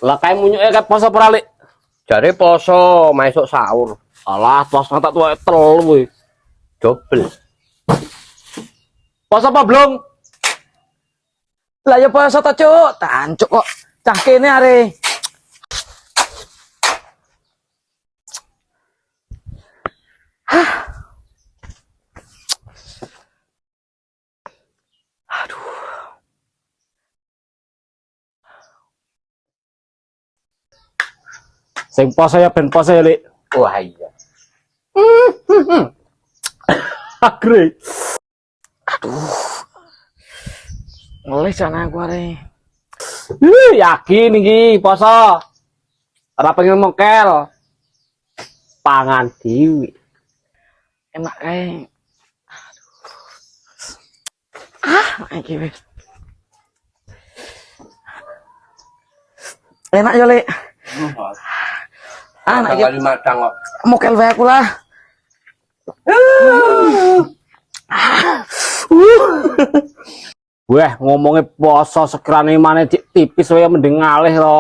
Lah kae munyuke kae poso ora, Lik? Jare poso, maesuk sahur. Alah, tos tak tuwek telu kuwi. Dobel. Poso apa blong? Lah ya poso to, Cuk. Tancuk kok. Cah kene are. Sing poso ya ben poso ya, Lik. Wah iya. Agre. Ngelis ana aku are. Yakin iki poso. Ora pengen mokel. Pangan dhewe. Enak kae. Iki wis. Enak yo, Lek. Anak iki Kali madang kok. mokel wae aku lah. Wah, ngomongnya poso sekerane maneh tipis wae mending ngalih to.